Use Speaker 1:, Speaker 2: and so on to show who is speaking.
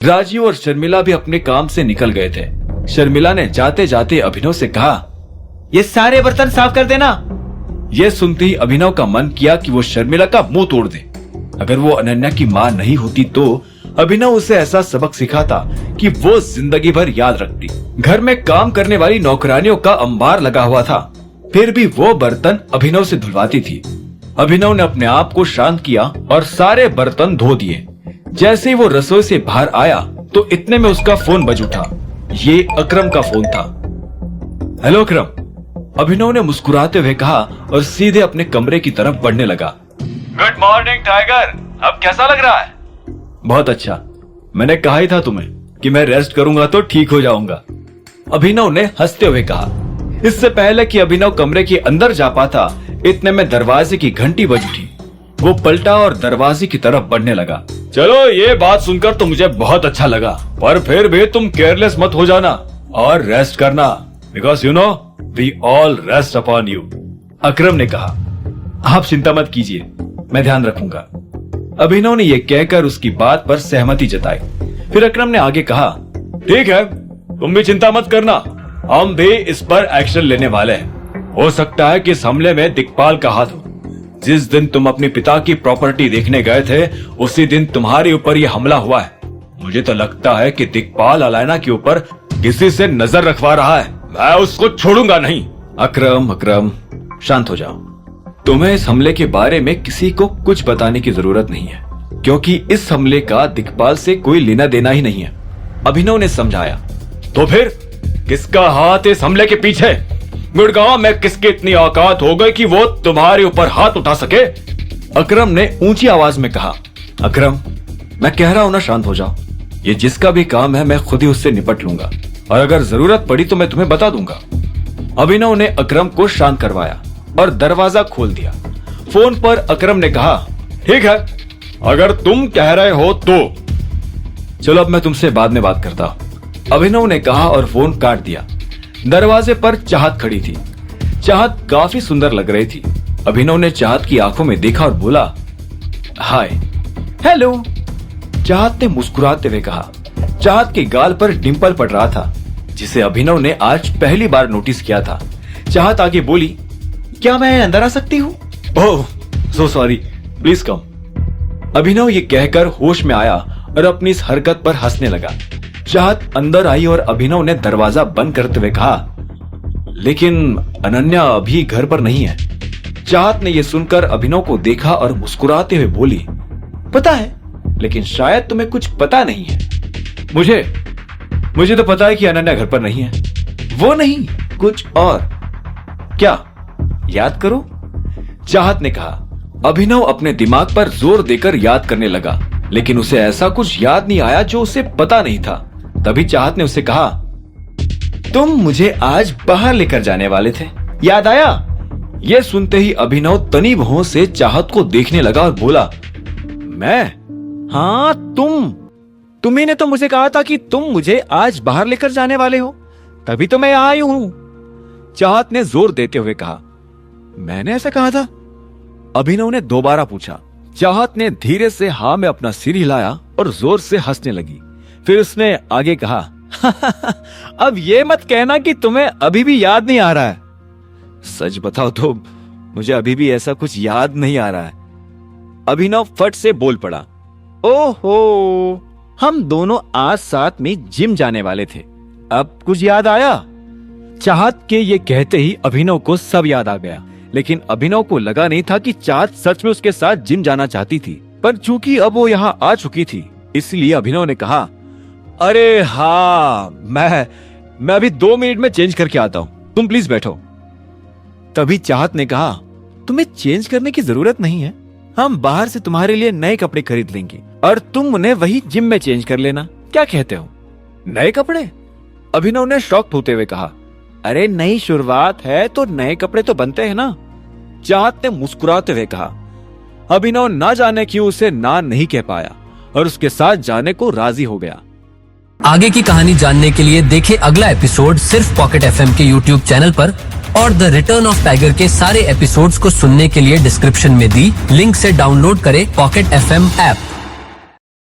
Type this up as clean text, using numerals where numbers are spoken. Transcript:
Speaker 1: राजीव और शर्मिला भी अपने काम से निकल गए थे। शर्मिला ने जाते जाते अभिनव से कहा,
Speaker 2: ये सारे बर्तन साफ कर देना।
Speaker 1: यह सुनते ही अभिनव का मन किया कि वो शर्मिला का मुंह तोड़ दे। अगर वो अनन्या की माँ नहीं होती तो अभिनव उसे ऐसा सबक सिखाता कि वो जिंदगी भर याद रखती। घर में काम करने वाली नौकरानियों का अंबार लगा हुआ था, फिर भी वो बर्तन अभिनव से धुलवाती थी। अभिनव ने अपने आप को शांत किया और सारे बर्तन धो दिए। जैसे ही वो रसोई से बाहर आया तो इतने में उसका फोन बज उठा। ये अकरम का फोन था। हेलो अकरम, अभिनव ने मुस्कुराते हुए कहा और सीधे अपने कमरे की तरफ बढ़ने लगा। गुड मॉर्निंग टाइगर, अब कैसा लग रहा है? बहुत अच्छा, मैंने कहा ही था तुम्हें कि मैं रेस्ट करूंगा तो ठीक हो जाऊंगा, अभिनव ने हंसते हुए कहा। इससे पहले कि अभिनव कमरे के अंदर जा पाता, इतने में दरवाजे की घंटी बज उठी। वो पलटा और दरवाजे की तरफ बढ़ने लगा। चलो, ये बात सुनकर तो मुझे बहुत अच्छा लगा, पर फिर भी तुम केयरलेस मत हो जाना और रेस्ट करना, because you know we all rest upon you, Akram ने कहा। आप चिंता मत कीजिए, मैं ध्यान रखूंगा। अभिनव ने यह कहकर उसकी बात पर सहमति जताई। फिर अकरम ने आगे कहा, ठीक है, तुम भी चिंता मत करना, हम भी इस पर एक्शन लेने वाले हैं। हो सकता है कि इस हमले में दिक्पाल का हाथ हो। जिस दिन तुम अपने पिता की प्रॉपर्टी देखने गए थे, उसी दिन तुम्हारे ऊपर यह हमला हुआ है। मुझे तो लगता है कि दिक्पाल अलायना के ऊपर किसी से नजर रखवा रहा है। मैं उसको छोड़ूंगा नहीं। अकरम, शांत हो जाओ। तुम्हें इस हमले के बारे में किसी को कुछ बताने की जरूरत नहीं है, क्योंकि इस हमले का दिक्पाल से कोई लेना देना ही नहीं है, अभिनव ने समझाया। तो फिर किसका हाथ इस हमले के पीछे? गुड़गांव में किसकी इतनी औकात हो गई कि वो तुम्हारे ऊपर हाथ उठा सके? अकरम ने ऊंची आवाज में कहा। अकरम, मैं कह रहा हूं ना, शांत हो जाओ। ये जिसका भी काम है मैं खुद ही उससे निपट लूंगा, और अगर जरूरत पड़ी तो मैं तुम्हें बता दूंगा। अभिनव ने अकरम को शांत करवाया और दरवाजा खोल दिया। फोन पर अकरम ने कहा, ठीक है, अगर तुम कह रहे हो तो चलो, अब मैं तुमसे बाद में बात करता हूं, अभिनव ने कहा और फोन काट दिया। दरवाजे पर चाहत खड़ी थी। चाहत काफी सुंदर लग रही थी। अभिनव ने चाहत की आंखों में देखा और बोला, हाय। हेलो, चाहत ने मुस्कुराते हुए कहा। चाहत के गाल पर डिंपल पड़ रहा था, जिसे अभिनव ने आज पहली बार नोटिस किया था। चाहत आगे बोली, क्या मैं अंदर आ सकती हूँ? ओह सो सॉरी, प्लीज कम। अभिनव ये कहकर होश में आया और अपनी इस हरकत पर हंसने लगा। चाहत अंदर आई और अभिनव ने दरवाजा बंद करते हुए कहा, लेकिन अनन्या अभी घर पर नहीं है। चाहत ने यह सुनकर अभिनव को देखा और मुस्कुराते हुए बोली, पता है, लेकिन शायद तुम्हें कुछ पता नहीं है। मुझे तो पता है कि अनन्या घर पर नहीं है। वो नहीं, कुछ और। क्या? याद करो, चाहत ने कहा। अभिनव अपने दिमाग पर जोर देकर याद करने लगा, लेकिन उसे ऐसा कुछ याद नहीं आया जो उसे पता नहीं था। तभी चाहत ने उसे कहा, तुम मुझे आज बाहर लेकर जाने वाले थे, याद आया? यह सुनते ही अभिनव तनी भौं से चाहत को देखने लगा और बोला, मैं? हाँ, तुम्ही ने तो मुझे कहा था कि तुम मुझे आज बाहर लेकर जाने वाले हो, तभी तो मैं आई हूं, चाहत ने जोर देते हुए कहा। मैंने ऐसा कहा था? अभिनव ने दोबारा पूछा। चाहत ने धीरे से हाँ में अपना सिर हिलाया और जोर से हंसने लगी। फिर उसने आगे कहा, अब ये मत कहना कि तुम्हें अभी भी याद नहीं आ रहा है। सच बताओ तो मुझे अभी भी ऐसा कुछ याद नहीं आ रहा है। अभिनव फट से बोल पड़ा, ओहो, हम दोनों आज साथ में जिम जाने वाले थे, अब कुछ याद आया? चाहत के ये कहते ही अभिनव को सब याद आ गया, लेकिन अभिनव को लगा नहीं था कि चाहत सच में उसके साथ जिम जाना चाहती थी। पर चूंकि अब वो यहाँ आ चुकी थी, इसलिए अभिनव ने कहा, अरे हाँ, मैं अभी 2 मिनट में चेंज करके आता हूँ, तुम प्लीज बैठो। तभी चाहत ने कहा, तुम्हें चेंज करने की जरूरत नहीं है, हम बाहर से तुम्हारे लिए नए कपड़े खरीद लेंगे और तुम उन्हें वही जिम में चेंज कर लेना, क्या कहते हो? नए कपड़े? अभिनव ने शॉक होते हुए कहा, अरे नई शुरुआत है तो नए कपड़े तो बनते हैं ना, चाहत ने मुस्कुराते हुए कहा। अभिनव ना जाने क्यों उसे ना नहीं कह पाया और उसके साथ जाने को राजी हो गया।
Speaker 3: आगे की कहानी जानने के लिए देखें अगला एपिसोड सिर्फ पॉकेट एफएम के यूट्यूब चैनल पर, और द रिटर्न ऑफ टाइगर के सारे एपिसोड्स को सुनने के लिए डिस्क्रिप्शन में दी लिंक से डाउनलोड करें पॉकेट एफएम ऐप।